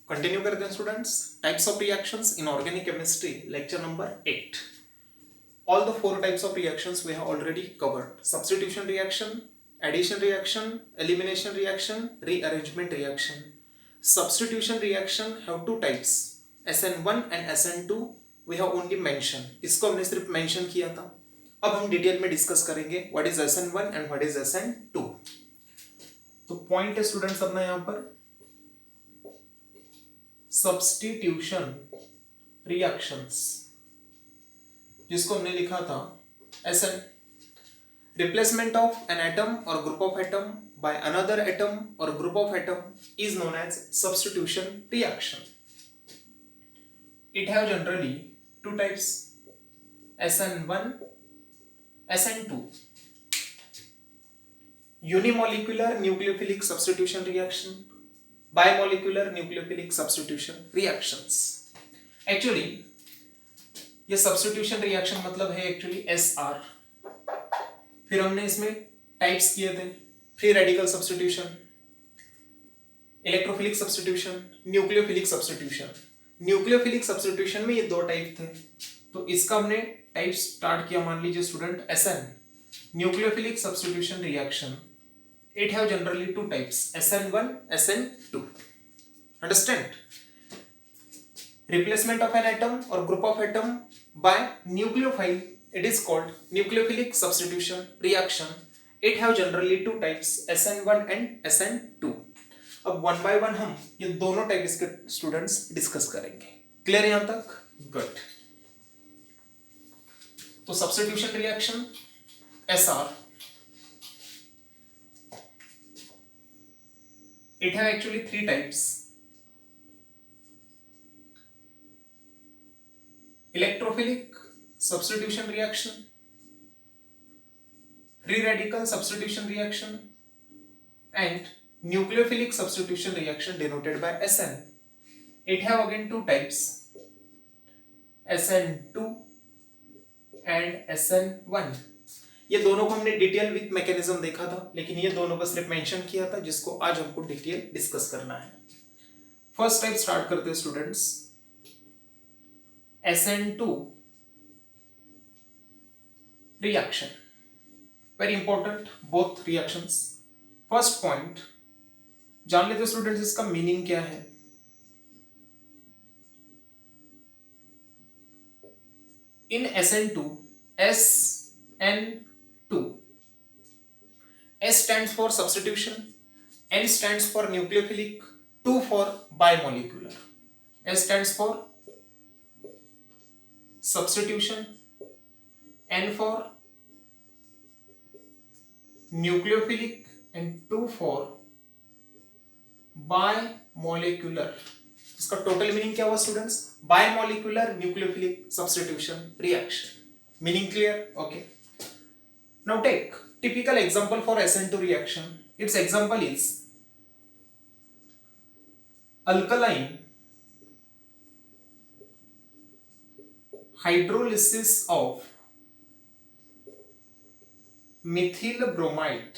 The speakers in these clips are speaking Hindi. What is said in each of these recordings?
कंटिन्यू करते हैं students. Types of reactions in organic chemistry, lecture number 8. All the four types of reactions we have already covered: substitution reaction, addition reaction, elimination reaction, rearrangement reaction. Substitution reaction have two types, SN1 and SN2. We have only mentioned, इसको हमने सिर्फ मेंशन किया था. अब हम डिटेल में डिस्कस करेंगे what is SN1 and what is SN2. तो पॉइंट है स्टूडेंट्स अपना यहां पर सब्स्टिट्यूशन रिएक्शंस, जिसको हमने लिखा था SN, replacement of an atom or group of atom by another atom or group of atom is known as substitution reaction. It have generally two types, SN1, SN2. Unimolecular nucleophilic substitution reaction, bimolecular nucleophilic substitution reactions. Actually ये सब्स्टिट्यूशन रिएक्शन मतलब है एक्चुअली SR. फिर हमने इसमें टाइप्स किए थे: free radical substitution, electrophilic substitution, nucleophilic substitution. Nucleophilic substitution में ये दो टाइप थे. तो इसका हमने टाइप स्टार्ट किया, मान लीजिए student SN, nucleophilic substitution reaction. It have generally two types, SN1, SN2. Understand? Replacement of an atom or group of atom by nucleophile, it is called nucleophilic substitution reaction. It have generally two types, SN1 and SN2. अब वन बाय वन हम ये दोनों टाइप इसके स्टूडेंट्स डिस्कस करेंगे. क्लियर यहां तक? गुड. तो substitution reaction SR, it have actually three types: electrophilic substitution reaction, free radical substitution reaction, and nucleophilic substitution reaction denoted by SN. It have again two types, SN2 and SN1. ये दोनों को हमने डिटेल विथ मैकेनिज्म देखा था, लेकिन ये दोनों को सिर्फ मेंशन किया था, जिसको आज हमको डिटेल डिस्कस करना है. फर्स्ट टाइप स्टार्ट करते हैं students, SN2 reaction. Very important both reactions. First point जान लेते स्टूडेंट्स, इसका मीनिंग क्या है. In SN2, SN2, S stands for substitution, N stands for nucleophilic, 2 for bimolecular. S stands for substitution, N for nucleophilic, and 2 for bimolecular. इसका टोटल मीनिंग क्या हुआ students? Bimolecular nucleophilic substitution reaction. Meaning clear? Okay. Now take typical example for SN2 reaction. Its example is alkaline hydrolysis of Mithil bromide.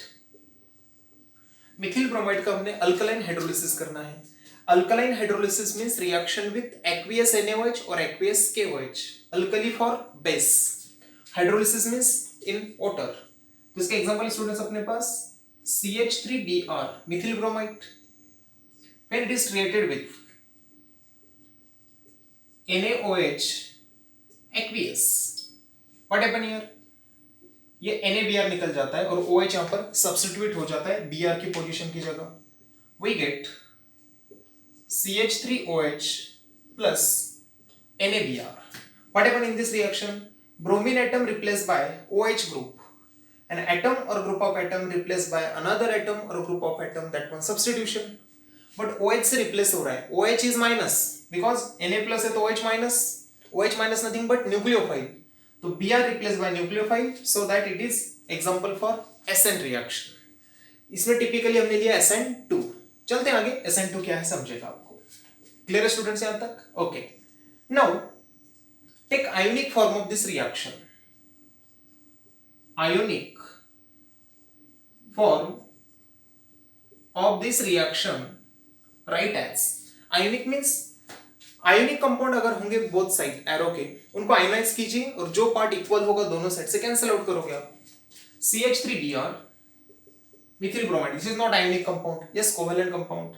Methyl bromide का हमने अल्कलाइन हाइड्रोलिसिस करना है. Alkaline hydrolysis means reaction with aqueous NaOH और aqueous KOH. Alkali for base, hydrolysis means in water. तो इसका एग्जांपल स्टूडेंट्स अपने पास CH3Br, Mithil bromide. When it is reacted with NaOH aqueous, what happen here? ये NaBr निकल जाता है और OH यहां पर सब्स्टिट्यूट हो जाता है Br की पोजीशन की जगह. We get CH3OH plus NaBr. What happen in this reaction? Bromine atom replaced by OH group. An atom or group of atom replaced by another atom or group of atom, that one substitution. But OH से replace हो रहा है. OH is minus because Na plus है तो OH minus. OH minus nothing but nucleophile. तो Br replaced by nucleophile, so that it is example for SN reaction. इसमें टिपिकली हमने लिया SN2. चलते हैं आगे, SN2 क्या है समझेगा आपको. क्लियर स्टूडेंट्स यहां तक? Okay. Now take ionic form of this reaction. Ionic form of this reaction, write as ionic means ionic compound अगर होंगे बोथ साइड एरो के, उनको आयोनाइज कीजिए और जो पार्ट इक्वल होगा दोनों साइड से कैंसिल आउट करोगे आप. CH3Br methyl bromide, this is not ionic compound, yes, covalent compound.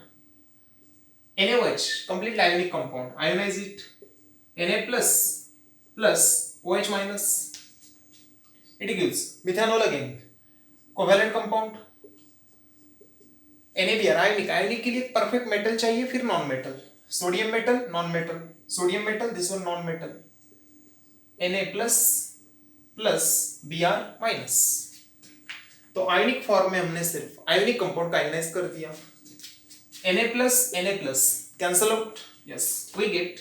NaOH completely ionic compound, ionize it, Na plus plus OH minus, it gives methanol again, covalent compound. NaBr ionic, ionic के लिए परफेक्ट मेटल चाहिए, फिर non metal, sodium metal non metal, sodium metal this one non metal, Na plus plus Br minus. तो आयोनिक फॉर्म में हमने सिर्फ आयोनिक कंपाउंड का आयोनाइज कर दिया. Na plus cancel out, yes we get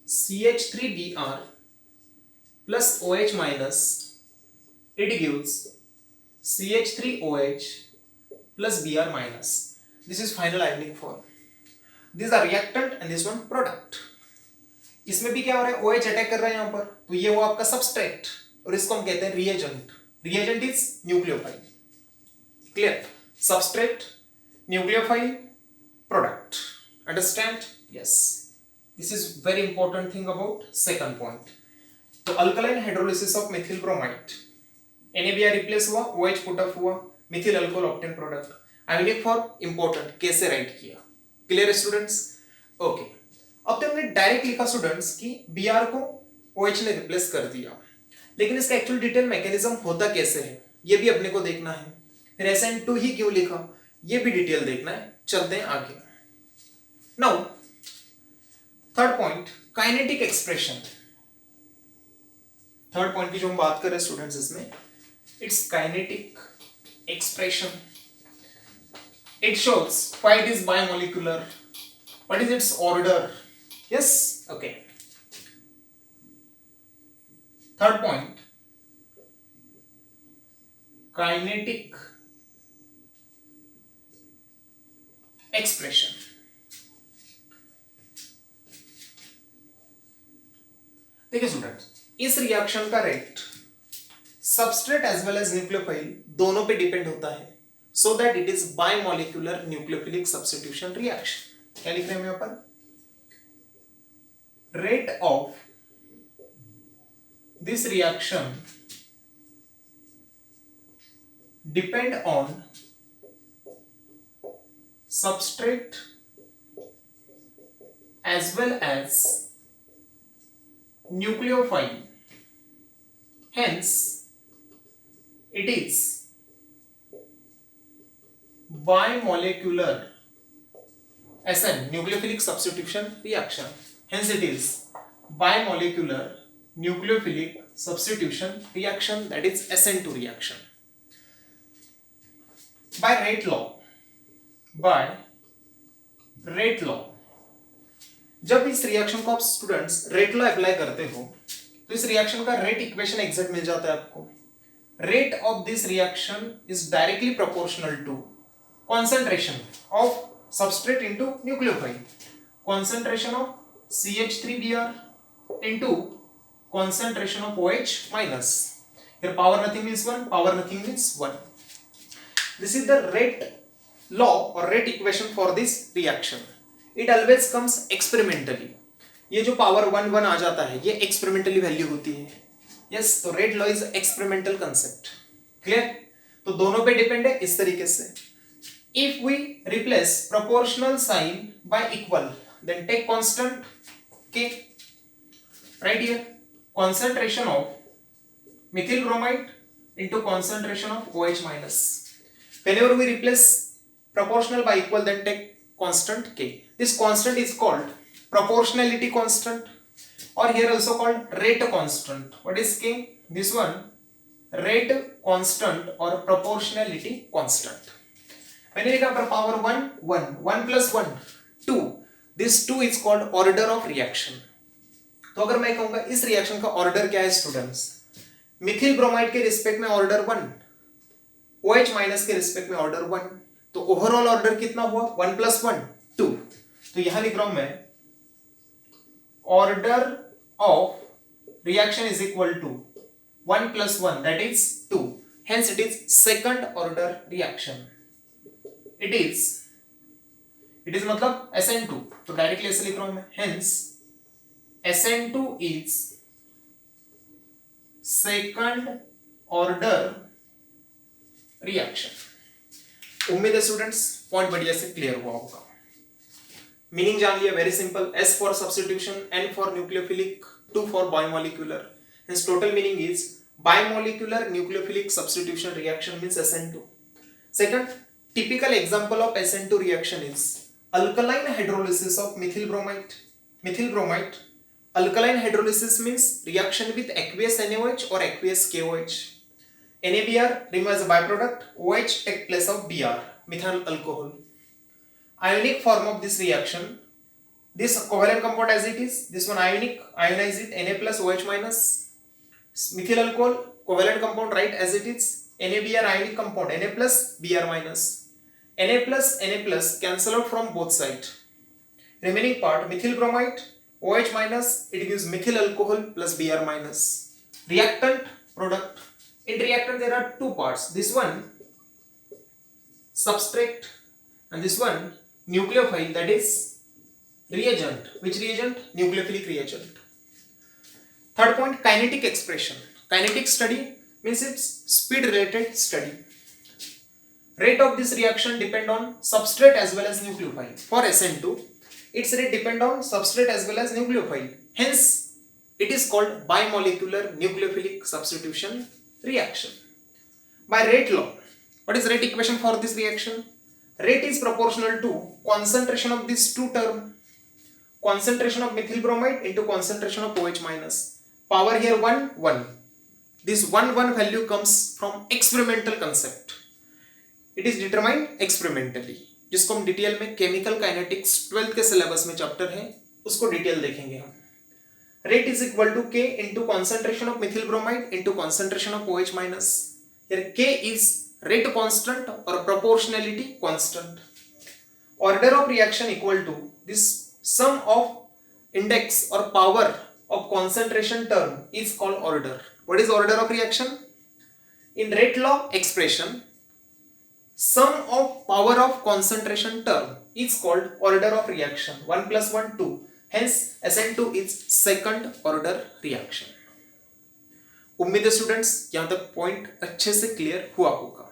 CH3Br plus OH minus, it gives CH3OH plus Br minus. This is final ionic form. These are reactant and this one product. इसमें भी क्या हो रहा है, OH अटैक कर रहा है यहाँ पर, तो ये वो आपका सबस्ट्रेट और इसको हम कहते हैं reagent. Reagent is nucleophile. Clear? Substrate, nucleophile, product. Understand? Yes. This is very important thing about second point. तो alkaline hydrolysis of methyl bromide, NaBr replace हुआ, OH पुट अप हुआ, methyl alcohol obtain product. Ionic form important, कैसे राइट किया. Clear students? ओके. अब तो हमने डायरेक्ट लिखा स्टूडेंट्स कि Br को OH ने रिप्लेस कर दिया, लेकिन इसका एक्चुअल डिटेल मैकेनिज्म होता कैसे है ये भी अपने को देखना है. फिर SN2 ही क्यों लिखा ये भी डिटेल देखना है. चलते हैं आगे. Now third point, kinetic expression. Third point की जो हम बात कर रहे हैं स्टूडेंट्स इसमें, it's kinetic expression. It shows why it is bimolecular, what is its order. Yes, okay. Third point, kinetic expression. देखिए स्टूडेंट्स, इस रिएक्शन का rate substrate as well as nucleophile दोनों पे डिपेंड होता है, so that it is bimolecular nucleophilic substitution reaction. क्या लिख रहे हैं हम यहां पर? Rate of this reaction depend on substrate as well as nucleophile, hence it is bimolecular SN, nucleophilic substitution reaction, hence it is bimolecular nucleophilic substitution reaction, that is SN2 reaction. By Rate law, by rate law, जब इस रिएक्शन को आप स्टूडेंट्स रेट लॉ अप्लाई करते हो तो इस रिएक्शन का रेट इक्वेशन एग्जैक्ट मिल जाता है आपको. Rate of this reaction is directly proportional to concentration of substrate into nucleophile, concentration of CH3Br into concentration of OH minus. Here power nothing means 1, power nothing means 1. This is the rate law or rate equation for this reaction. It always comes experimentally. ये जो power 1 1 आ जाता है ये experimentally वैल्यू होती है. Yes, तो rate law is experimental concept. Clear? तो दोनों पे डिपेंड है इस तरीके से. If we replace proportional sign by equal, then take constant K. Right here, concentration of methyl bromide into concentration of OH minus. Whenever we replace proportional by equal, then take constant K. This constant is called proportionality constant, or here also called rate constant. What is K? This one, rate constant or proportionality constant. When you take power 1 1, 1 plus 1 2, this 2 is called order of reaction. तो अगर मैं कहूंगा इस रिएक्शन का ऑर्डर क्या है स्टूडेंट्स, मिथिल ब्रोमाइड के रिस्पेक्ट में ऑर्डर 1, OH माइनस के रिस्पेक्ट में ऑर्डर 1, तो ओवरऑल ऑर्डर कितना हुआ 1 plus 1 2. तो यहां लिख रहा हूं मैं order of reaction is equal to 1 plus 1, that is 2, hence it is second order reaction. It it is मतलब SN2, तो डायरेक्टली ऐसे लिख रहा हूं मैं, hence SN2 is second order reaction. उम्मीद है स्टूडेंट्स पॉइंट बढ़िया से क्लियर हुआ होगा। मीनिंग जान लिया, very simple, S for substitution, N for nucleophilic, 2 for biomolecular, hence total meaning is bimolecular nucleophilic substitution reaction means SN2. Second, typical example of SN2 reaction is alkaline hydrolysis of methyl bromide. Methyl bromide, alkaline hydrolysis means reaction with aqueous NaOH or aqueous KOH. NaBr remove as a byproduct, OH take place of Br, methyl alcohol. Ionic form of this reaction, this covalent compound as it is, this one ionic, ionize it, Na plus OH minus, methyl alcohol covalent compound right as it is, NaBr ionic compound, Na plus Br minus, Na plus cancel out from both sides, remaining part methyl bromide OH minus, it gives methyl alcohol plus Br minus. Reactant product, in reactant there are two parts, this one substrate and this one nucleophile, that is reagent. Which reagent? Nucleophilic reagent. Third point, kinetic expression. Kinetic study means it's speed related study. Rate of this reaction depend on substrate as well as nucleophile. For SN2, its rate depend on substrate as well as nucleophile. Hence, it is called bimolecular nucleophilic substitution reaction. By rate law, what is rate equation for this reaction? Rate is proportional to concentration of these two terms. Concentration of methyl bromide into concentration of OH minus. Power here 1, 1. This 1, 1 value comes from experimental concept. It is determined experimentally. जिसको हम डिटेल में केमिकल काइनेटिक्स 12th के सिलेबस में चैप्टर है, उसको डिटेल देखेंगे हम. Rate is equal to K into concentration of methyl bromide into concentration of OH minus. Here K is rate constant or proportionality constant. Order of reaction equal to this sum of index or power of concentration term is called order. What is order of reaction? In rate law expression, sum of power of concentration term is called order of reaction. 1 plus 1, 2. Hence, SN2 is second order reaction. उम्मीद है स्टूडेंट्स यहां तक पॉइंट अच्छे से क्लियर हुआ होगा.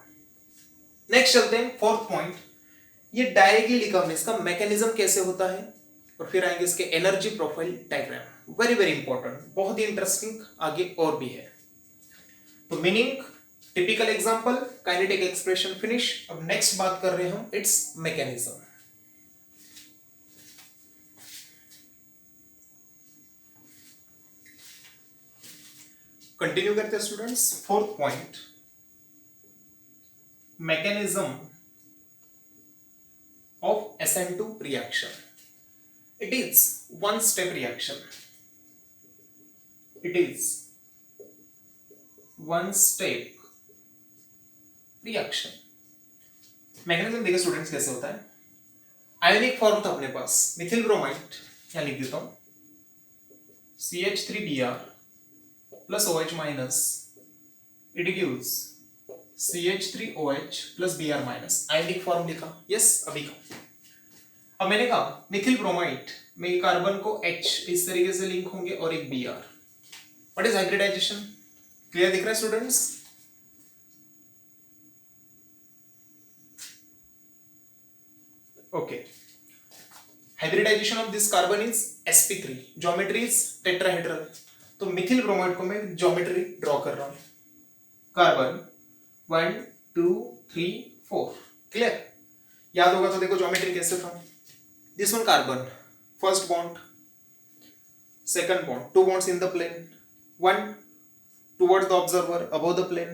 नेक्स्ट चलते हैं फोर्थ पॉइंट. ये डायरेक्टली लिखा हमने, इसका मैकेनिज्म कैसे होता है, और फिर आएंगे इसके energy profile diagram. Very very important, बहुत ही इंटरेस्टिंग, आगे और भी है. तो meaning, typical example, kinetic expression finish. अब नेक्स्ट बात कर रहे हैं हम इट्स मैकेनिज्म. कंटिन्यू करते हैं students. Fourth point, mechanism of SN2 reaction. It is one step reaction. It is one step reaction. Mechanism देखिए स्टूडेंट्स कैसे होता है. आयोनिक फॉर्म था अपने पास, मिथिल ब्रोमाइड, यहां लिख देता हूं, CH3Br plus OH minus, it gives CH3OH plus Br minus. Ionic form लिखा, यस अभी का. अब मैंने कहा मिथिल ब्रोमाइड में कार्बन को H इस तरीके से लिंक होंगे और एक Br. What is hybridization? Clear दिख रहा है students? Okay. Hybridization of this carbon is sp3. Geometry is tetrahedral. तो मिथिल ब्रोमाइड को मैं ज्योमेट्री ड्रॉ कर रहा हूं. कार्बन 1 2 3 4. क्लियर? याद होगा तो देखो ज्योमेट्री कैसे था. This one carbon, first bond, second bond, 2 bonds in the plane, one towards the observer above the plane,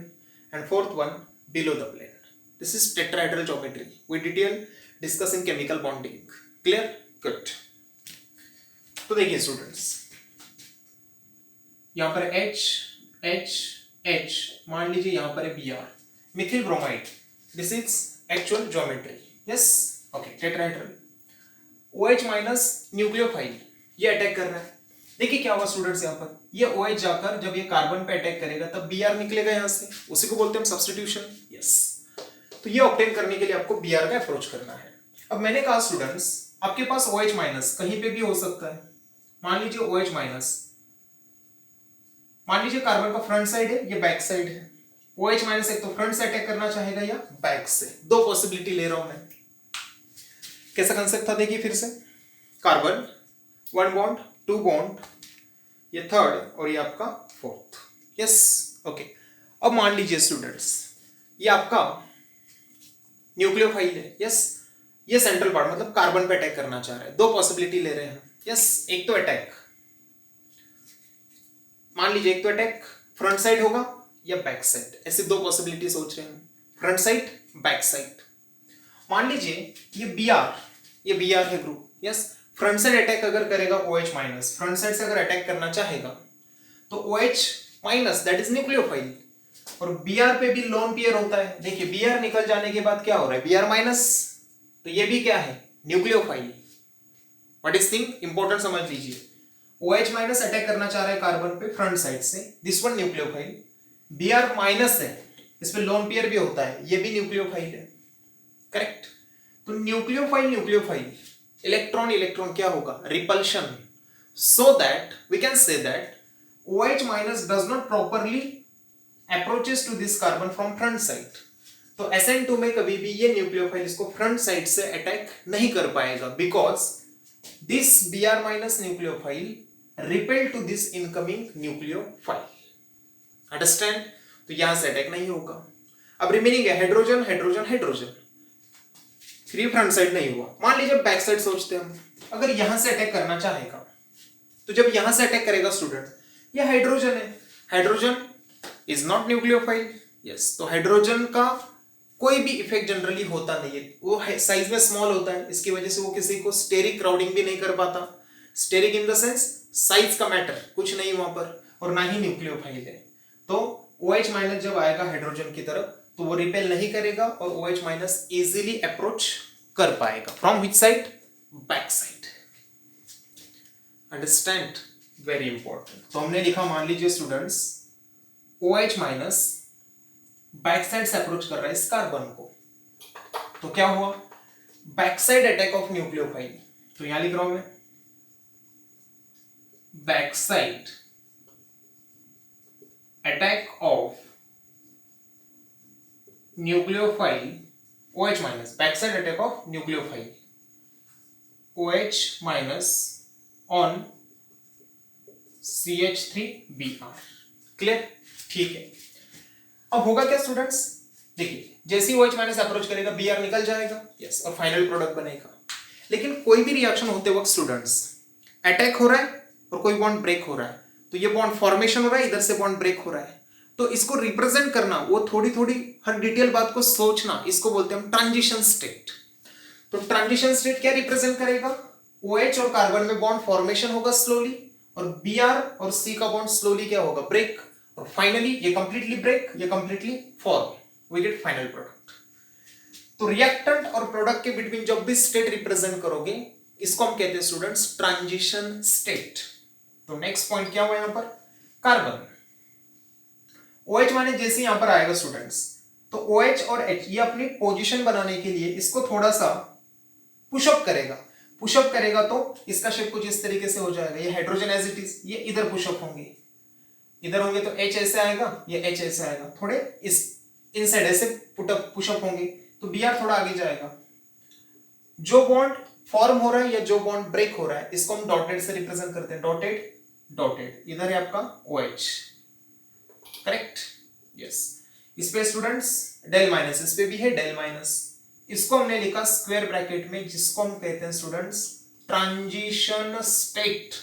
and fourth one below the plane. This is tetrahedral geometry. We detail discuss in chemical bonding. Clear? Good. तो देखिए स्टूडेंट्स, यहाँ पर H H H, मान लीजिए यहाँ पर है Br, Mithil bromide. This is actual geometry. Yes, okay. Tetrahedral. OH minus nucleophile ये अटैक कर रहा है. देखिए क्या होगा स्टूडेंट्स, यहाँ पर ये OH जाकर जब ये कार्बन पे अटैक करेगा तब Br निकलेगा यहाँ से, उसी को बोलते हैं हम सब्स्टिट्यूशन. यस. तो ये ऑब्टेन करने के लिए आपको Br का अप्रोच करना है. अब मैंने कहा स्टूडेंट्स, आपके पास OH माइनस कहीं पे भी हो सकता है। मान लीजिए OH माइनस, मान लीजिए कार्बन का फ्रंट साइड है, ये बैक साइड है। OH माइनस एक तो फ्रंट से अटैक करना चाहेगा या बैक से, दो पॉसिबिलिटी ले रहा हूं मैं। कैसा कंसेप्ट था देखिए फिर से, कार्बन 1 बॉन्ड 2 बॉन्ड, ये थर्ड और ये आपका फोर्थ। Yes okay. अब मान लीजिए स्टूडेंट्स, ये आपका न्यूक्लियोफाइल है। यस, ये सेंट्रल पार्ट मतलब कार्बन पे अटैक करना चाह रहा है। दो पॉसिबिलिटी ले रहे हैं। यस, एक तो अटैक, मान लीजिए एक तो अटैक फ्रंट साइड होगा या बैक साइड, ऐसे दो पॉसिबिलिटी सोच रहे हैं, फ्रंट साइड बैक साइड। मान लीजिए ये Br है group. Yes, front side attack अगर करेगा OH माइनस, फ्रंट साइड से अगर अटैक करना चाहेगा तो OH minus that is nucleophile, और Br पे भी लोन पेयर होता है। देखिए Br निकल जाने के बाद क्या हो रहा है, Br माइनस, तो ये भी क्या है, nucleophile. What is thing important समझ लीजिए, OH माइनस अटैक करना चाह रहा है कार्बन पे फ्रंट साइड से, this one nucleophile. Br minus है, इस पे लोन पेयर भी होता है, ये भी न्यूक्लियोफाइल है। करेक्ट। तो न्यूक्लियोफाइल इलेक्ट्रॉन इलेक्ट्रॉन क्या होगा, repulsion, so that we can say that OH minus does not properly approaches to this carbon from front side. तो SN2 में कभी भी ये न्यूक्लियोफाइल इसको फ्रंट साइड से अटैक नहीं कर पाएगा, because this Br minus nucleophile repel to this incoming nucleophile. Understand? तो यहां से अटैक नहीं होगा। अब रिमेनिंग है हाइड्रोजन हाइड्रोजन हाइड्रोजन, फिर फ्रंट साइड नहीं हुआ। मान लीजिए बैक साइड सोचते हैं हम, अगर यहां से अटैक करना चाहेगा, तो जब यहां से अटैक करेगा स्टूडेंट, ये हाइड्रोजन है, hydrogen is not nucleophile. Yes, तो हाइड्रोजन का कोई भी इफेक्ट जनरली होता नहीं है, वो साइज में स्मॉल होता है, इसकी वजह से वो किसी को स्टेरिक क्राउडिंग भी नहीं कर पाता। Steric in the sense size का मैटर कुछ नहीं वहां पर, और ना ही न्यूक्लियोफाइल है। तो OH माइनस जब आएगा हाइड्रोजन की तरफ तो वो रिपेल नहीं करेगा और OH माइनस इजीली अप्रोच कर पाएगा from which side, back side. Understand? Very important. तो हमने लिखा, मान लीजिए students OH minus back side से अप्रोच कर रहा है इस कार्बन को, तो क्या हुआ, back side attack of nucleophile. तो यहां लिख रहा हूं मैं, back side attack of nucleophile OH minus, back side attack of nucleophile OH minus on CH3Br। Clear? ठीक है। अब होगा क्या स्टूडेंट्स, देखिए जैसे ही OH माइनस अप्रोच करेगा Br निकल जाएगा। यस, और फाइनल प्रोडक्ट बनेगा। लेकिन कोई भी रिएक्शन होते वक्त स्टूडेंट्स, अटैक हो रहा है और कोई बॉन्ड ब्रेक हो रहा है, तो ये बॉन्ड फॉर्मेशन हो रहा है, इधर से बॉन्ड ब्रेक हो रहा है, तो इसको रिप्रेजेंट करना, वो थोड़ी थोड़ी हर डिटेल बात को सोचना, इसको बोलते हैं हम ट्रांजिशन स्टेट। तो ट्रांजिशन स्टेट क्या रिप्रेजेंट करेगा, OH और कार्बन में बॉन्ड फॉर्मेशन होगा स्लोली, और Br और C का बॉन्ड स्लोली क्या होगा, ब्रेक, और फाइनली ये कंप्लीटली ब्रेक, ये completely form, we get final product. तो रिएक्टेंट और प्रोडक्ट के बिटवीन जब भी स्टेट रिप्रेजेंट करोगे, इसको हम कहते हैं स्टूडेंट्स ट्रांजिशन स्टेट। तो नेक्स्ट पॉइंट क्या हुआ यहां पर, कार्बन OH माइनस जैसे यहां पर आएगा स्टूडेंट्स, तो OH और H ये अपनी पोजीशन बनाने के लिए इसको थोड़ा सा पुशअप करेगा। पुशअप करेगा तो इसका शेप कुछ इस तरीके से हो जाएगा, ये हाइड्रोजन एज इट इज, ये इधर पुशअप होंगे, इधर होंगे तो H ऐसे आएगा, ये H ऐसे आएगा, थोड़े इस इनसाइड ऐसे पुशअप होंगे, तो Br थोड़ा आगे जाएगा। जो बॉन्ड फॉर्म हो रहा है या जो बॉन्ड ब्रेक हो रहा है, इसको हम डॉटेड से रिप्रेजेंट करते हैं, डॉटेड डॉटेड, इधर है आपका OH। करेक्ट? यस। इस पे स्टूडेंट्स डेल माइनस, इस पे भी है डेल माइनस, इसको हमने लिखा स्क्वायर ब्रैकेट में, जिसको हम कहते हैं स्टूडेंट्स ट्रांजिशन स्टेट,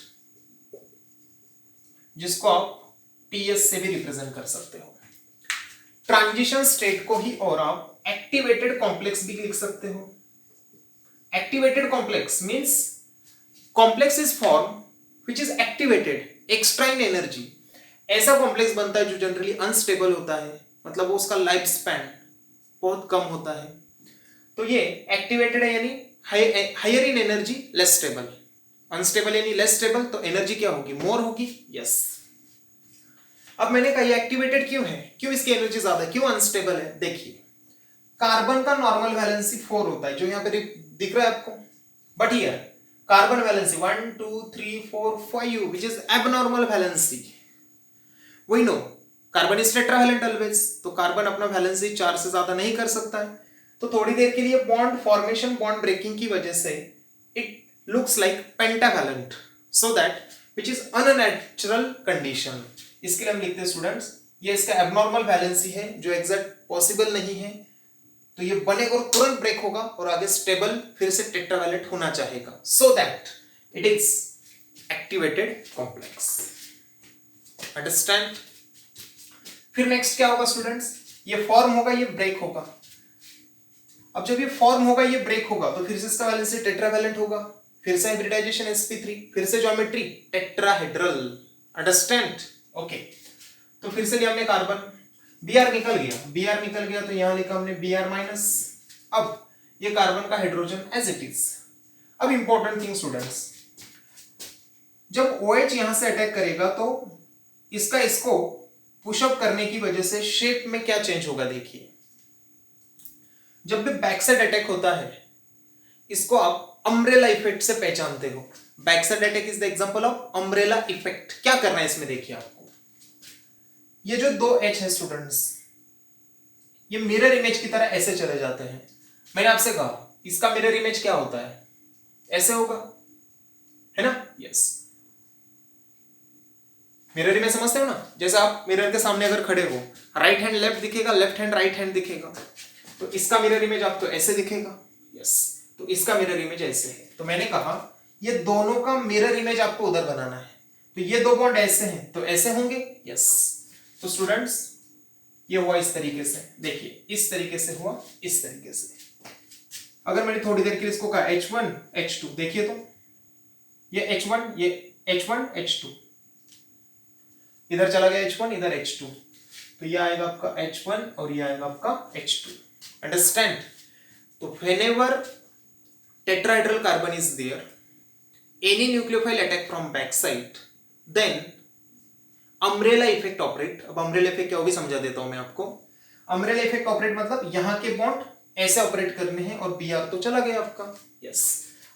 जिसको आप TS से भी रिप्रेजेंट कर सकते हो। ट्रांजिशन स्टेट को ही और आप एक्टिवेटेड कॉम्प्लेक्स भी लिख सकते हो। Activated complex means complex is form which is activated extra in energy. ऐसा कॉम्प्लेक्स बनता है जो जनरली अनस्टेबल होता है, मतलब वो उसका लाइफ स्पैन बहुत कम होता है। तो ये एक्टिवेटेड है यानी higher in energy less stable, unstable यानी लेस स्टेबल, तो एनर्जी क्या होगी, मोर होगी। यस। अब मैंने कहा ये एक्टिवेटेड क्यों है, क्यों इसकी एनर्जी ज्यादा है, क्यों अनस्टेबल है। देखिए कार्बन का नॉर्मल वैलेंसी 4 होता है, जो यहाँ पे दिख रहा है आपको, but here carbon valency 1 2 3 4 5 which is abnormal valency. वही know carbon is tetravalent always, तो कार्बन अपना वैलेंसी 4 से ज्यादा नहीं कर सकता है, तो थोड़ी देर के लिए बॉन्ड फॉर्मेशन बॉन्ड ब्रेकिंग की वजह से it looks like pentavalent, so that which is unnatural condition. इसके लिए हम लिखते हैं स्टूडेंट्स, ये इसका एबनॉर्मल वैलेंसी है जो एग्जैक्ट पॉसिबल नहीं है, तो ये बनेगा और तुरंत ब्रेक होगा और आगे स्टेबल फिर से टेट्रावैलेंट होना चाहेगा, सो that it is activated complex. Understand? फिर नेक्स्ट क्या होगा स्टूडेंट्स, ये फॉर्म होगा, ये ब्रेक होगा। अब जब ये फॉर्म होगा, ये ब्रेक होगा, तो फिर से इसका वैलेंसी टेट्रावैलेंट होगा, फिर से हाइब्रिडाइजेशन sp3, फिर से ज्योमेट्री टेट्राहेड्रल। अंडरस्टैंड? ओके, तो फिर से लिया हमने कार्बन, Br निकल गया, तो यहां लिखा हमने Br माइनस। अब ये कार्बन का हाइड्रोजन एज इट इज। अब इंपॉर्टेंट थिंग स्टूडेंट्स, जब OH यहां से अटैक करेगा तो इसको पुशअप करने की वजह से शेप में क्या चेंज होगा, देखिए। जब भी बैक साइड अटैक होता है, इसको आप अम्ब्रेला इफेक्ट से पहचानते हो। Back side attack is the example of umbrella effect. क्या करना है इसमें, देखिए आपको, ये जो दो H है स्टूडेंट्स, ये मिरर इमेज की तरह ऐसे चले जाते हैं। मैंने आपसे कहा इसका मिरर इमेज क्या होता है, ऐसे होगा, है ना? यस, मिरर इमेज समझते हो ना? जैसे आप मिरर के सामने अगर खड़े हो, राइट हैंड लेफ्ट दिखेगा, लेफ्ट हैंड राइट हैंड दिखेगा, तो इसका मिरर इमेज आपको ऐसे दिखेगा। यस, तो इसका मिरर इमेज ऐसे है। तो मैंने कहा ये दोनों का मिरर इमेज आपको उधर बनाना है, तो ये दो बॉन्ड ऐसे हैं तो ऐसे होंगे। यस, तो स्टूडेंट्स ये हुआ इस तरीके से, देखिए इस तरीके से हुआ, इस तरीके से। अगर मैंने थोड़ी देर के लिए इसको कहा H1 H2, देखिए तो ये H1 ये H1 H2, इधर चला गया H1 इधर H2, तो ये आएगा आपका H1 और ये आएगा आपका H2। अंडरस्टैंड? तो whenever tetrahedral carbon is there, any nucleophile attack from back side, then umbrella effect operate. अब अम्ब्रेला इफेक्ट क्या होगी समझा देता हूं मैं आपको। अम्ब्रेला इफेक्ट ऑपरेट मतलब यहां के बॉन्ड ऐसे ऑपरेट करने हैं और Br तो चला गया आपका। यस,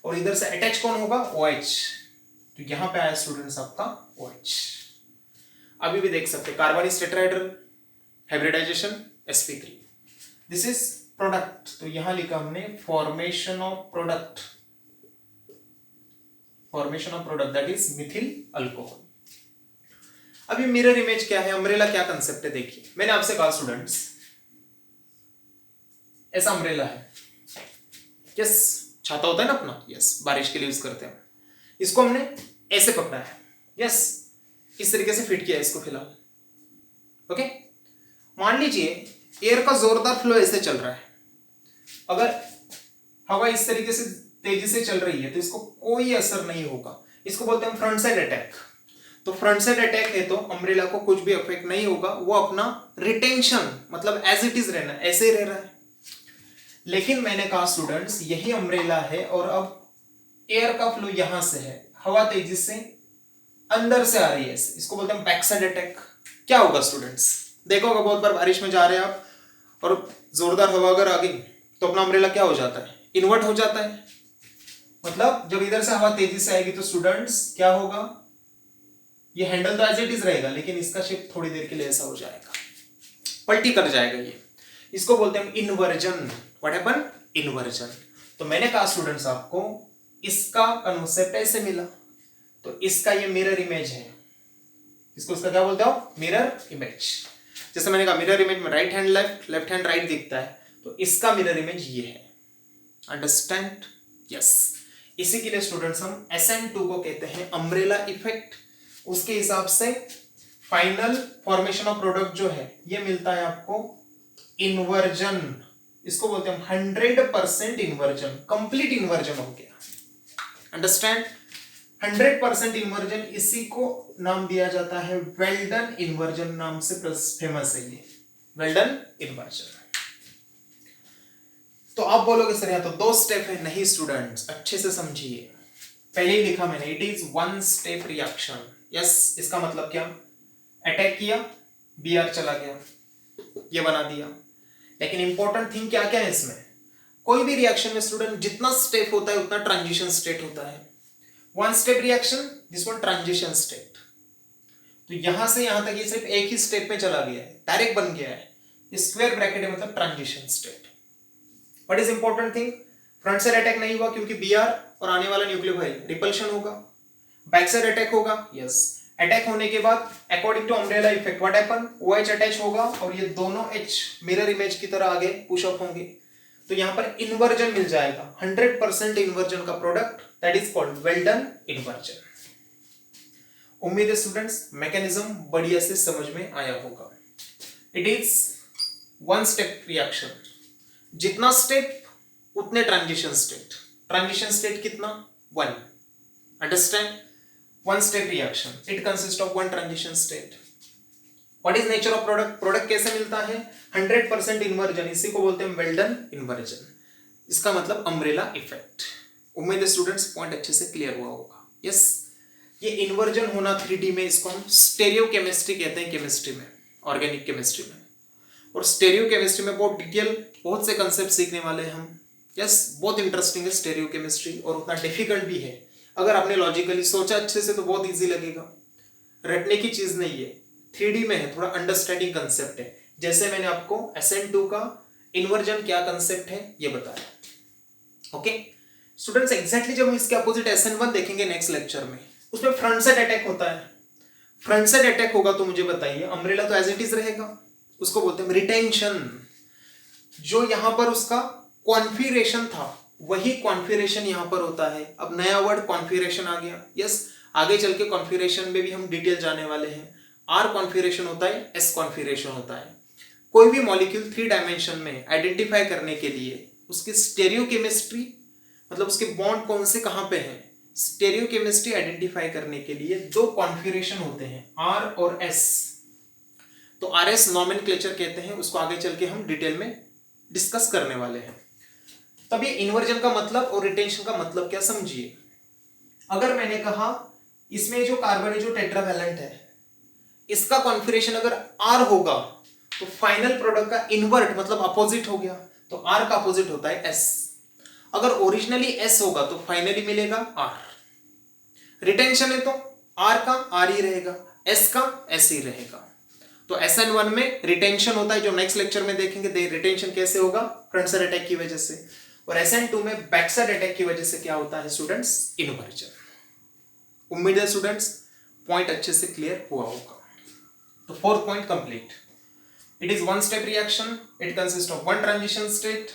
और इधर से अटैच कौन होगा, OH, तो यहां पे आया स्टूडेंट्स आपका OH। अभी भी देख सकते carbon is tetrahedral, hybridization sp3, this is product, तो यहां लिखा हमने formation of product, that is methyl alcohol. अब ये मिरर इमेज क्या है, अम्ब्रेला क्या कंसेप्ट है, देखिए। मैंने आपसे कहा स्टूडेंट्स ऐसा अम्ब्रेला है, यस, छाता होता है ना अपना, यस, बारिश के लिए यूज करते हैं। इसको हमने ऐसे पकड़ा है, यस, इस तरीके से फिट किया है इसको फिलहाल। ओके, मान लीजिए एयर का जोरदार फ्लो ऐसे चल रहा है, अगर हवा इस तरीके से तेजी से चल रही है तो इसको कोई असर नहीं होगा, इसको बोलते हैं फ्रंट साइड अटैक। तो फ्रंट साइड अटैक है तो अम्ब्रेला को कुछ भी अफेक्ट नहीं होगा, वो अपना रिटेंशन मतलब एज इट इज रहना, ऐसे ही रह रहा है। लेकिन मैंने कहा स्टूडेंट्स यही अम्ब्रेला है और अब एयर का फ्लो यहां से है, हवा तेजी से अंदर से आ रही है, इसको बोलते हैं बैक साइड अटैक। क्या होगा स्टूडेंट्स, देखो अगर बहुत बार बारिश में जा रहे हैं आप और जोरदार हवा अगर आ गई तो अपना अम्ब्रेला क्या हो जाता है, इन्वर्ट हो जाता है। मतलब जब इधर से हवा तेजी से आएगी तो स्टूडेंट्स क्या होगा, ये हैंडल तो एज इट इज रहेगा लेकिन इसका शेप थोड़ी देर के लिए ऐसा हो जाएगा, पलटी कर जाएगा ये, इसको बोलते हैं इन्वर्जन। What happen, inversion. तो मैंने कहा स्टूडेंट्स आपको इसका कंसेप्ट ऐसे मिला, तो इसका ये मिरर इमेज है, इसका क्या बोलते हो, मिरर इमेज। जैसे मैंने कहा मिरर इमेज में right hand left, left hand right दिखता है, तो इसका मिरर इमेज ये है। अंडरस्टैंड? यस, इसी के लिए स्टूडेंट्स हम SN2 को कहते हैं अम्ब्रेला इफेक्ट। उसके हिसाब से फाइनल फॉर्मेशन ऑफ प्रोडक्ट जो है ये मिलता है आपको इन्वर्जन, इसको बोलते हैं 100% इन्वर्जन, कंप्लीट इन्वर्जन हो गया। अंडरस्टैंड? 100% इन्वर्जन, इसी को नाम दिया जाता है वेल्डन इन्वर्जन, नाम से फेमस है ये वेल्डन इन्वर्जन। तो आप बोलोगे सर यहाँ तो 2 स्टेप है, नहीं स्टूडेंट्स अच्छे से समझिए, पहले ही लिखा मैंने, it is 1 step reaction. Yes, इसका मतलब क्या, अटैक किया, Br चला गया, ये बना दिया, लेकिन इंपॉर्टेंट थिंग क्या क्या है इसमें, कोई भी रिएक्शन में स्टूडेंट जितना स्टेप होता है उतना ट्रांजिशन स्टेट होता है। One step reaction, this one transition state. तो यहां से यहां तक ये सिर्फ एक ही स्टेप में चला गया है, डायरेक्ट बन गया है, स्क्वायर ब्रैकेट है मतलब transition state. What is important thing, front side attack नहीं हुआ क्योंकि बीआर और आने वाला न्यूक्लियोफाइल रिपल्शन होगा। बैक साइड अटैक होगा, यस। अटैक होने के बाद according to umbrella effect what happen, OH attach होगा और ये दोनों H मिरर इमेज की तरह आगे पुश अप होंगे। तो यहां पर इन्वर्जन मिल जाएगा, 100% इन्वर्जन का product, that is called Walden inversion. उम्मीद है स्टूडेंट्स मैकेनिज्म बढ़िया से समझ में आया होगा। It is one step reaction, जितना स्टेप उतने ट्रांजिशन स्टेट। ट्रांजिशन स्टेट कितना, 1, understand. One step reaction, it consist of one transition state. What is nature of product, product कैसे मिलता है, 100% इन्वर्जन, इसी को बोलते हैं वेल्डन इन्वर्जन। इसका मतलब अम्ब्रेला इफेक्ट। उम्मीद है स्टूडेंट्स पॉइंट अच्छे से क्लियर हुआ होगा। यस, ये इन्वर्जन होना 3D में, इसको हम स्टेरियो केमिस्ट्री कहते हैं केमिस्ट्री में, ऑर्गेनिक केमिस्ट्री में। और स्टेरियो केमिस्ट्री में बहुत डिटेल, बहुत से कंसेप्ट सीखने वाले हैं हम। यस, बहुत इंटरेस्टिंग है स्टेरियो केमिस्ट्री और उतना डिफिकल्ट भी है। अगर आपने लॉजिकली सोचा अच्छे से तो बहुत इजी लगेगा, रटने की चीज नहीं है, 3D में है, थोड़ा अंडरस्टैंडिंग कंसेप्ट है। जैसे मैंने आपको SN2 का इन्वर्जन क्या कंसेप्ट है ये बताया। ओके स्टूडेंट्स, एग्जैक्टली जब हम इसके अपोजिट SN1 देखेंगे नेक्स्ट लेक्चर में, उसमें फ्रंट साइड अटैक होता है। फ्रंट साइड अटैक होगा तो मुझे बताइए, अम्ब्रेला तो एज इट इज रहेगा, उसको बोलते हैं रिटेंशन। जो यहां पर उसका कॉन्फिगरेशन था वही कॉन्फिगरेशन यहां पर होता है। अब नया वर्ड कॉन्फिगरेशन आ गया। यस, आगे चल के कॉन्फिगरेशन में भी हम डिटेल जाने वाले हैं। R कॉन्फिगरेशन होता है, S कॉन्फिगरेशन होता है। कोई भी मॉलिक्यूल 3 डायमेंशन में आइडेंटिफाई करने के लिए उसकी स्टेरियो केमिस्ट्री, मतलब उसके बॉन्ड कौन से कहां पे हैं, स्टेरियो केमिस्ट्री आइडेंटिफाई करने के लिए 2 कॉन्फिगरेशन होते हैं, R और S। तो RS नॉमेनक्लेचर कहते हैं, उसको आगे चल के हम डिटेल में डिस्कस करने वाले हैं। तब ये इन्वर्जन का मतलब और रिटेंशन का मतलब क्या समझिए। अगर मैंने कहा इसमें जो कार्बन है, जो टेट्रावैलेंट है, इसका कॉन्फिगरेशन अगर R होगा तो फाइनल प्रोडक्ट का इन्वर्ट मतलब अपोजिट हो गया, तो R का अपोजिट होता है S। अगर ओरिजिनली S होगा तो फाइनली मिलेगा R। रिटेंशन है तो R का R ही रहेगा, S का S ही रहेगा। तो SN1 में रिटेंशन होता है, जो नेक्स्ट लेक्चर में देखेंगे रिटेंशन कैसे होगा, फ्रंट साइड अटैक की वजह से। और SN2 में बैक साइड अटैक की वजह से क्या होता है स्टूडेंट्स, इन्वर्जन। उम्मीद है स्टूडेंट्स पॉइंट अच्छे से क्लियर हुआ होगा। तो fourth point complete. It is one step reaction, it consist of one transition state.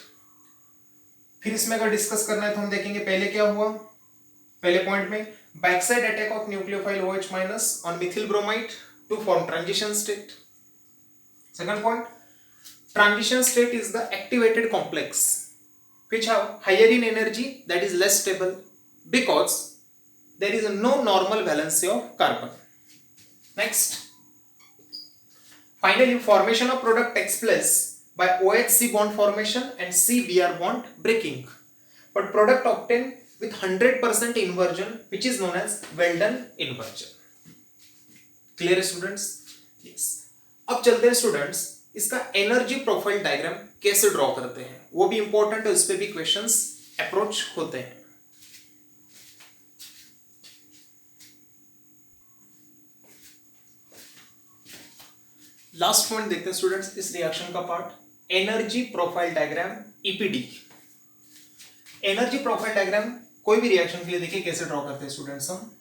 फिर इसमें अगर डिस्कस करना है तो हम देखेंगे पहले क्या हुआ। पहले पॉइंट में back side attack of nucleophile OH- on Mithil bromide to form transition state. Second point, transition state is the activated complex which have higher in energy, that is less stable, because there is no normal valency of carbon. Next, finally formation of product takes place by OH-C bond formation and C-Br bond breaking, but product obtained with 100% inversion which is known as Weldon inversion. Clear students? Yes. अब चलते हैं स्टूडेंट्स, इसका एनर्जी प्रोफाइल डायग्राम कैसे ड्रॉ करते हैं, वो भी इंपॉर्टेंट है, उस पे भी क्वेश्चंस अप्रोच होते हैं। लास्ट पॉइंट देखते हैं स्टूडेंट्स इस रिएक्शन का part, energy profile diagram EPD। Energy profile diagram कोई भी रिएक्शन के लिए देखिए कैसे ड्रॉ करते हैं स्टूडेंट्स। हम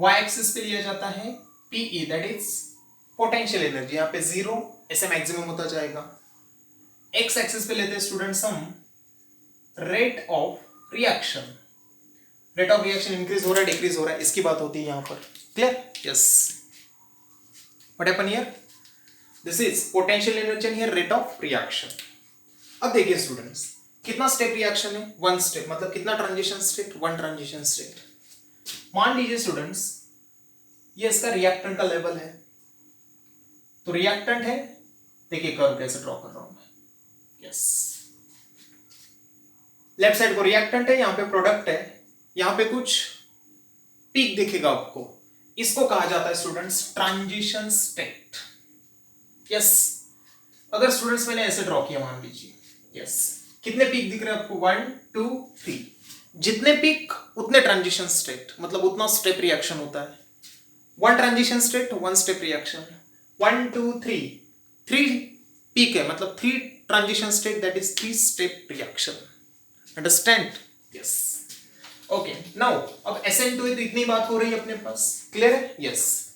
y एक्सिस पे लिया जाता है PE, that is potential energy, यहाँ पे 0, ऐसे मैक्सिमम होता जाएगा। x एक्सिस पे लेते हैं स्टूडेंट्स हम rate of reaction. Rate of reaction increase हो रहा है डिक्रीज हो रहा है, इसकी बात होती है यहाँ पर। Clear? Yes. What happen here, this is potential energy, here rate of reaction. अब देखिए स्टूडेंट्स, कितना स्टेप रिएक्शन है, वन स्टेप, मतलब कितना transition state, one transition state. मान लीजिए स्टूडेंट्स ये इसका रिएक्टेंट का लेवल है, तो रिएक्टेंट है, देखिए कर्व कैसे ड्रॉ कर रहा हूं मैं। यस, लेफ्ट साइड को रिएक्टेंट है, यहां पे प्रोडक्ट है, यहां पे कुछ पीक दिखेगा आपको, इसको कहा जाता है स्टूडेंट्स ट्रांजिशन स्टेट। यस, अगर स्टूडेंट्स मैंने ऐसे ड्रॉ किया मान लीजिए, यस, कितने पीक दिख रहे हैं आपको, 1 2 3, जितने पीक उतने ट्रांजिशन स्टेट, मतलब उतना स्टेप रिएक्शन होता है, 1 transition state 1 step reaction, 1 2 3 3 peak है मतलब 3 transition state, that is 3 step reaction, understand, yes, okay. Now अब SN2 है तो इतनी बात हो रही है अपने पास, क्लियर है, यस।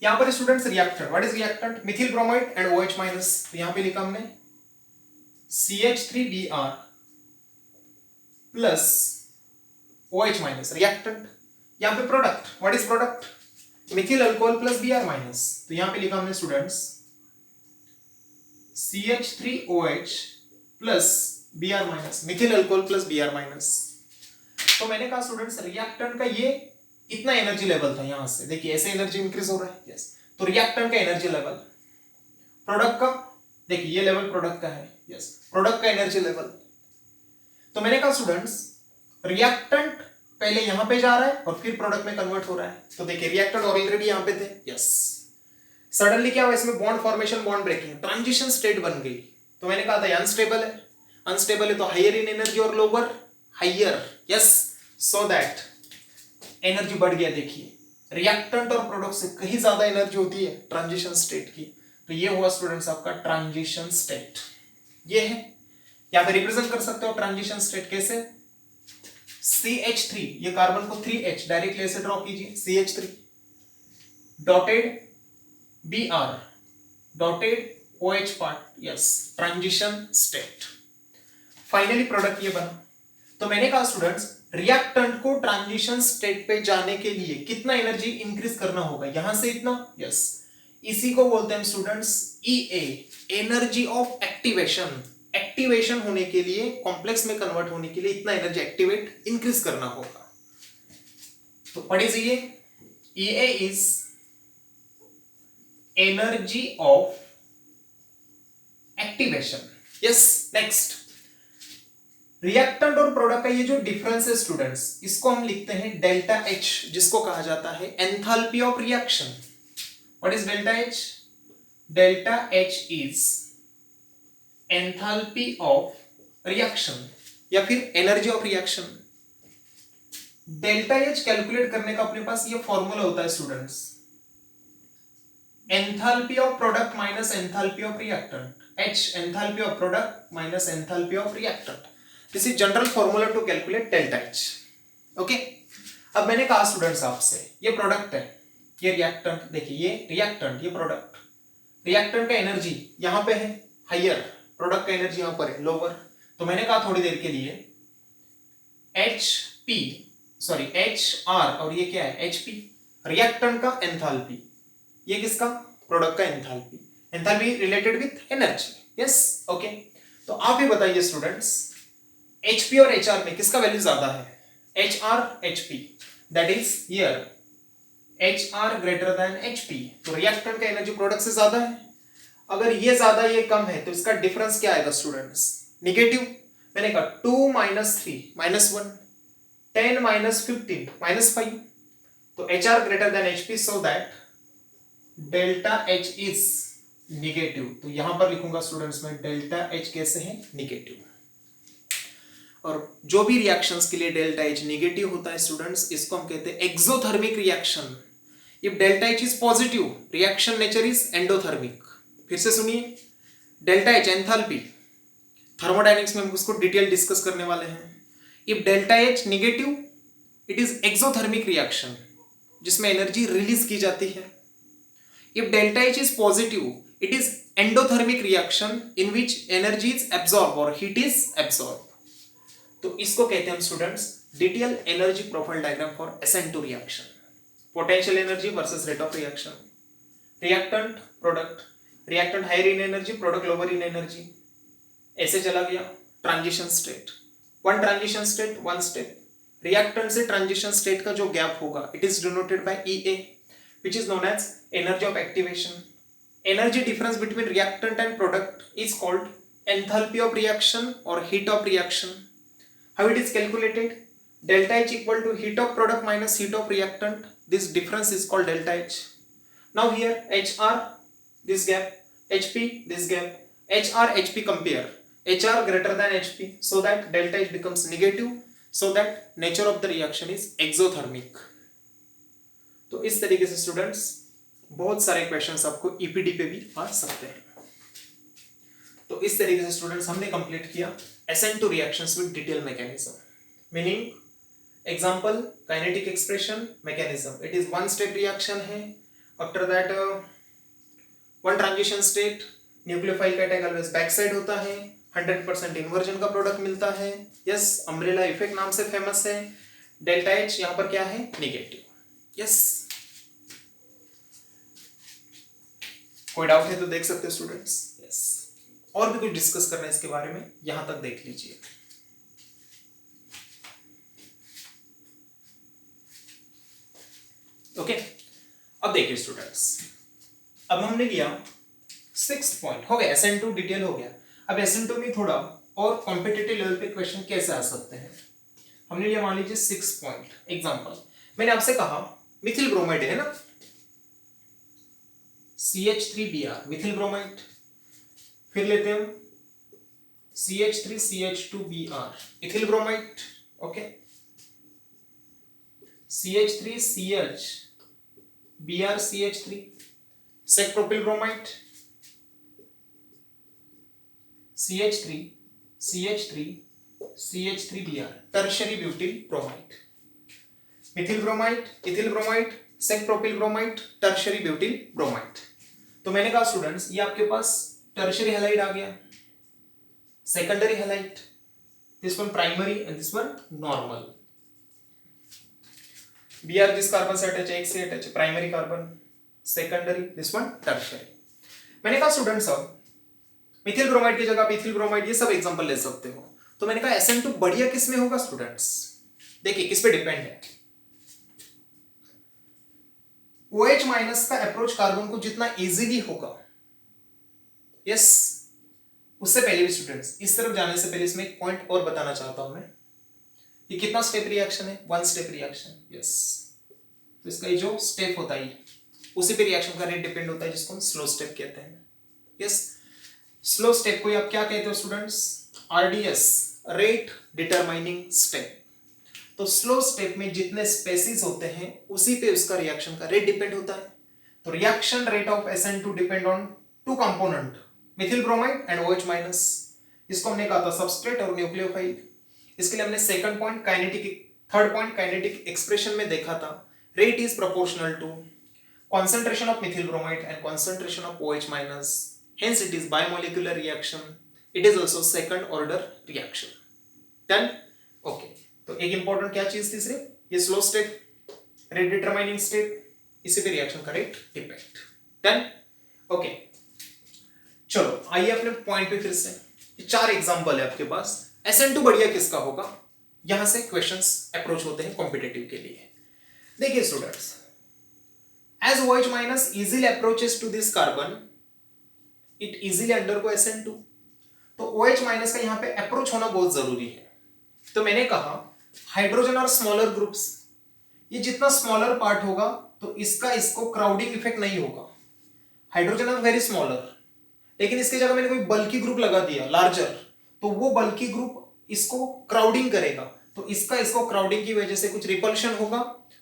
यहां पर students reactant, what is reactant, Mithil bromide and OH minus, तो यहां पे लिखा हमने CH3Br plus OH minus, reactant. यहां पे product, what is product, Mithil alcohol plus Br minus, तो यहां पे लिखा हमने students CH3OH plus Br minus, Mithil alcohol plus Br minus. तो मैंने कहा स्टूडेंट्स रिएक्टेंट का ये इतना एनर्जी लेवल था, यहां से देखिए ऐसे एनर्जी इंक्रीज हो रहा है, यस, तो रिएक्टेंट का एनर्जी लेवल, प्रोडक्ट का देखिए ये लेवल प्रोडक्ट का है, यस, प्रोडक्ट का एनर्जी लेवल। तो मैंने कहा स्टूडेंट्स रिएक्टेंट पहले यहां पे जा रहा है और फिर प्रोडक्ट में कन्वर्ट हो रहा है, तो देखिए रिएक्टेंट ऑलरेडी यहां पे थे, यस, सडनली क्या हुआ इसमें, bond formation, bond breaking, transition state बन गई। तो मैंने कहा था अनस्टेबल है, अनस्टेबल है तो हायर इन एनर्जी और lower higher, yes, so that energy बढ़ गया, देखिए रिएक्टेंट और प्रोडक्ट से कहीं ज्यादा एनर्जी होती है ट्रांजिशन स्टेट की, तो ये हुआ स्टूडेंट्स आपका ट्रांजिशन स्टेट, ये है, यहां पे रिप्रेजेंट कर सकते हो ट्रांजिशन स्टेट कैसे, CH3, ये कार्बन को 3H डायरेक्टली ऐसे ड्रॉ कीजिए, CH3 dotted Br dotted OH part, yes, transition state, finally product ये बना। तो मैंने कहा स्टूडेंट्स रिएक्टेंट को ट्रांजिशन स्टेट पे जाने के लिए कितना एनर्जी इंक्रीज करना होगा, यहां से इतना, यस, इसी को बोलते हैं students EA, energy of activation, activation होने के लिए, कॉम्प्लेक्स में कन्वर्ट होने के लिए इतना एनर्जी एक्टिवेट इंक्रीज करना होगा। तो what is EA, EA is energy of activation, yes. Next reactant और प्रोडक्ट का ये जो डिफरेंस है स्टूडेंट्स, इसको हम लिखते हैं डेल्टा H, जिसको कहा जाता है enthalpy of reaction. What is delta H, delta H is enthalpy of reaction या फिर energy of reaction. Delta H calculate करने का अपने पास ये फॉर्मूला होता है students, enthalpy of product minus enthalpy of reactant, H enthalpy of product minus enthalpy of reactant, this is general formula to calculate delta H, okay. अब मैंने कहा स्टूडेंट्स आपसे ये प्रोडक्ट है, ये रिएक्टेंट, देखिए ये रिएक्टेंट, ये प्रोडक्ट, रिएक्टेंट का एनर्जी यहां पे है हायर, प्रोडक्ट का एनर्जी यहां पर है लोअर। तो मैंने कहा थोड़ी देर के लिए HR और ये क्या है HP, रिएक्टेंट का एंथैल्पी, ये किसका, प्रोडक्ट का enthalpy, enthalpy related with energy, yes, okay. तो आप ये बताइए स्टूडेंट्स HP और HR में किसका वैल्यू ज्यादा है, HR HP, that is here HR greater than HP, तो रिएक्टेंट का एनर्जी प्रोडक्ट से ज्यादा है। अगर ये ज्यादा ये कम है तो इसका डिफरेंस क्या आएगा स्टूडेंट्स, नेगेटिव। मैंने कहा 2 - 3 -1, 10 - 15 -5, तो HR greater than HP, so that delta H is negative. तो यहां पर लिखूंगा स्टूडेंट्स में डेल्टा H कैसे है, नेगेटिव। और जो भी रिएक्शंस के लिए डेल्टा H नेगेटिव होता है स्टूडेंट्स, इसको हम कहते हैं exothermic reaction. If delta H is positive, reaction nature is endothermic. फिर से सुनिए, डेल्टा H एंथैल्पी, थर्मोडायनेमिक्स में हम उसको डिटेल डिस्कस करने वाले हैं। If delta H negative, it is exothermic reaction जिसमें एनर्जी रिलीज की जाती है। If delta H is positive, it is endothermic reaction in which energy is absorb और हीट इज एब्सॉर्ब। तो इसको कहते हैं हम students detail energy profile diagram for SN2 reaction, potential energy versus rate of reaction, reactant product, reactant higher in energy, product lower in energy, ऐसे चला गया। Transition state, one transition state one step, reactant से ट्रांजिशन स्टेट का जो गैप होगा it is denoted by EA which is known as energy of activation. Energy difference between reactant and product is called enthalpy of reaction or heat of reaction. How it is calculated? Delta H equal to heat of product minus heat of reactant. This difference is called delta H. Now here HR, this gap, HP, this gap, HR HP compare, HR greater than HP, so that delta H becomes negative, so that nature of the reaction is exothermic. तो इस तरीके से स्टूडेंट्स बहुत सारे क्वेश्चंस आपको ईपीडी पे भी आ सकते हैं। तो इस तरीके से स्टूडेंट्स हमने कंप्लीट किया SN2 reactions with detail mechanism, meaning example kinetic expression mechanism, it is one step reaction है, after that one transition state, nucleophile का अटैक ऑलवेज बैक साइड होता है, 100% इन्वर्जन का प्रोडक्ट मिलता है, यस, अम्ब्रेला इफेक्ट नाम से फेमस है, डेल्टा एच यहां पर क्या है, नेगेटिव, यस। कोई डाउट है तो देख सकते हो स्टूडेंट्स, यस। और भी कुछ डिस्कस करना है इसके बारे में, यहां तक देख लीजिए। ओके, अब देखिए स्टूडेंट्स, अब हमने लिया 6 पॉइंट, हो गया SN2 डिटेल हो गया। अब SN2 में थोड़ा और कॉम्पिटिटिव लेवल पे क्वेश्चन कैसे आ सकते हैं, हमने लिया मान लीजिए 6 पॉइंट। एग्जांपल मैंने आपसे कहा मिथिल ब्रोमाइड है ना, CH3Br मिथिल ब्रोमाइड, फिर लेते हैं CH3CH2Br ethyl bromide, okay, CH3CH Br CH3 sec propyl bromide, CH3 CH3 CH3Br tertiary butyl bromide, methyl bromide, ethyl bromide, sec propyl bromide, tertiary butyl bromide. तो मैंने कहा स्टूडेंट्स ये आपके पास टर्शियरी हैलाइड आ गया, secondary halide, this one primary and this one normal. Br जिस कार्बन से अटैच है, एक से अटैच है, primary carbon, secondary, this one tertiary. मैंने कहा स्टूडेंट्स अब मिथिल ब्रोमाइड की जगह आप इथिल ब्रोमाइड ये सब एग्जांपल ले सकते हो। तो मैंने कहा SN2 बढ़िया किस में होगा स्टूडेंट्स, देखिए किस पे डिपेंड है, OH माइनस का अप्रोच कार्बन को जितना इजीली होगा, यस, उससे पहले भी स्टूडेंट्स इस तरफ जाने से पहले इसमें एक पॉइंट और बताना चाहता हूं मैं, ये कितना स्टेप रिएक्शन है, वन स्टेप रिएक्शन, यस। तो इसका ये जो स्टेप होता है उसी पे रिएक्शन का रेट डिपेंड होता है, जिसको हम स्लो स्टेप कहते हैं, यस। स्लो स्टेप को आप क्या कहते हो students, RDS, rate determining step. तो स्लो स्टेप में जितने स्पेसिस होते हैं उसी पे उसका रिएक्शन का रेट डिपेंड होता है। तो reaction rate of SN2 depend on two component, methyl bromide and OH minus, इसको हमने कहा था सबस्ट्रेट और न्यूक्लियोफाइल। इसके लिए हमने second point kinetic, third point kinetic expression में देखा था, rate is proportional to concentration of methyl bromide and concentration of OH minus, hence it is bimolecular reaction, it is also second order reaction, done, okay। तो एक इंपॉर्टेंट क्या चीज तीसरी, ये slow step, rate determining step, इसी पे रिएक्शन का रेट डिपेंड, डन, ओके। चलो आइए अपने पॉइंट पे फिर से, ये 4 एग्जांपल है आपके पास। SN2 बढ़िया किसका होगा, यहां से क्वेश्चंस अप्रोच होते हैं कॉम्पिटिटिव के लिए। देखिए students, as OH minus easily approaches to this carbon, it easily undergo SN2। तो OH minus का यहाँ पे अप्रोच होना बहुत जरूरी है। तो मैंने कहा हाइड्रोजन और स्मॉलर ग्रुप्स, ये जितना स्मॉलर पार्ट होगा तो इसका इसको क्राउडिंग इफेक्ट नहीं होगा। हाइड्रोजन इज वेरी स्मॉलर, लेकिन इसकी जगह मैंने कोई बल्की ग्रुप लगा दिया लार्जर, तो वो बल्की ग्रुप इसको क्राउडिंग करेगा, तो इसका इसको क्राउडिंग की वजह से कुछ रिपल्शन होगा,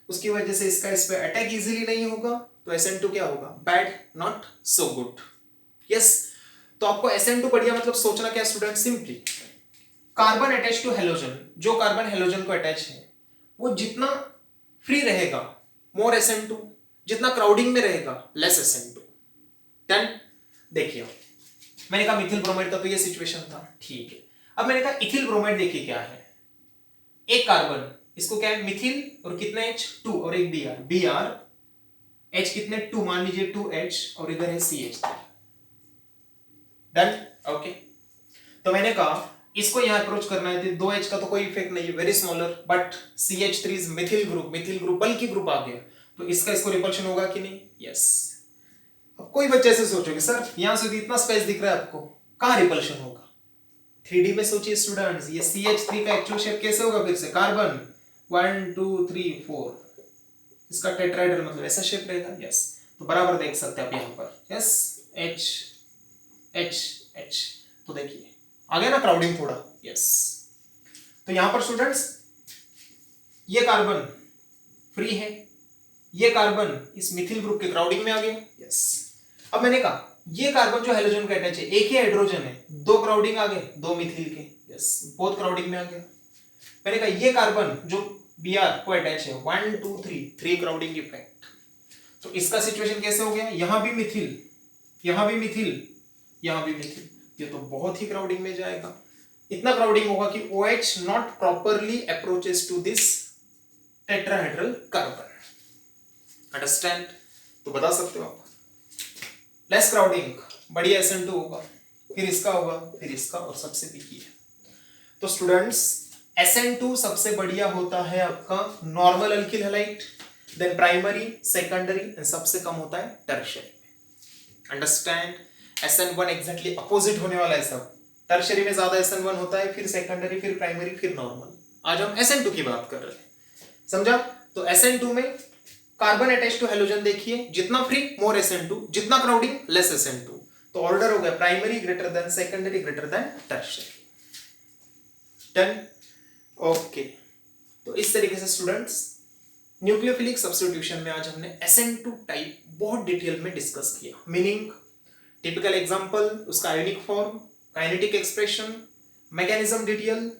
उसकी वजह से इसका इस पे अटैक इजीली नहीं होगा। तो SN2 क्या होगा, bad, not so good, yes. तो आपको SN2 बढ़िया मतलब सोचना क्या student, simply carbon attach to halogen, जो कार्बन हेलोजन को अटैच है वो जितना फ्री रहेगा मोर SN2, जितना क्राउडिंग में रहेगा लेस SN2, डन। देखिए मैंने कहा मिथिल ब्रोमाइड का तो ये सिचुएशन था, ठीक है। अब मैंने कहा इथिल ब्रोमाइड, देखिए क्या है, एक कार्बन, इसको क्या है मिथिल, और कितने H, 2, और एक Br, H कितने 2, मान लीजिए 2H, और इधर है CH3, डन, ओके। तो मैंने कहा इसको यहां अप्रोच करना है, 2H का तो कोई इफेक्ट नहीं है, very smaller, but CH3 is methyl group बल्कि ग्रुप आ गया, तो इसका इसको रिपल्शन होगा कि नहीं, यस। अब कोई बच्चे से सोचोगे सर यहां से इतना स्पेस दिख रहा है आपको, कहां रिपल्शन होगा, 3D में सोचिए स्टूडेंट्स, ये CH3 का एक्चुअल शेप कैसे होगा, फिर से कार्बन 1 2 3 4, इसका टेट्राहेड्रल मतलब ऐसा शेप रहेगा, यस। तो बराबर देख सकते हैं आप यहाँ पर, यस, H H H। तो देखिए आ गया ना क्राउडिंग थोड़ा, यस। तो यहां पर स्टूडेंट्स ये कार्बन फ्री है, ये कार्बन इस मिथिल ग्रुप के क्राउडिंग में आ गया, यस। अब मैंने कहा ये कार्बन जो हेलोजन का अटैच है, एक ही हाइड्रोजन है, दो क्राउडिंग आ गए, दो मिथिल के, यस, बोथ क्राउडिंग में आ गया। मैंने कहा ये कार्बन जो Br को अटैच है, 1 2 3 क्राउडिंग इफेक्ट। तो इसका सिचुएशन कैसे हो गया, यहां भी मिथिल, यहां भी मिथिल, यहां भी मिथिल, ये तो बहुत ही क्राउडिंग में जाएगा। इतना क्राउडिंग होगा कि OH not properly approaches to this tetrahedral carbon. Understand? तो बता सकते हो आप, लेस क्राउडिंग, बढ़िया SN2 होगा, फिर इसका होगा, फिर इसका, और सबसे पिकी है। तो स्टूडेंट्स SN2 सबसे बढ़िया होता है आपका normal alkyl halide, then primary, secondary, and सबसे कम होता है टर्शियरी में। अंडरस्टैंड? SN1 एग्जैक्टली अपोजिट होने वाला है सब, टर्शियरी में ज्यादा SN1 होता है, फिर सेकेंडरी, फिर प्राइमरी, फिर नॉर्मल। आज हम SN2 की बात कर रहे हैं, समझा? तो SN2 में कार्बन अटैच टू हेलोजन देखिए, जितना फ्री मोर SN2, जितना क्राउडिंग लेस SN2। तो ऑर्डर हो गया primary greater than secondary greater than tertiary. Done? Okay. तो इस तरीके से स्टूडेंट्स न्यूक्लियोफिलिक सब्स्टिट्यूशन में आज हमने SN2 टाइप बहुत डिटेल में डिस्कस किया। मीनिंग, टिपिकल एग्जांपल, उसका ionic form, kinetic expression, mechanism detail,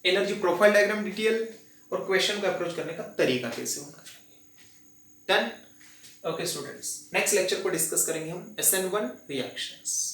energy profile diagram detail, और क्वेश्चन को अप्रोच करने का तरीका कैसे होना चाहिए। Done? Okay students, next lecture को डिस्कस करेंगे हम SN1 रिएक्शंस।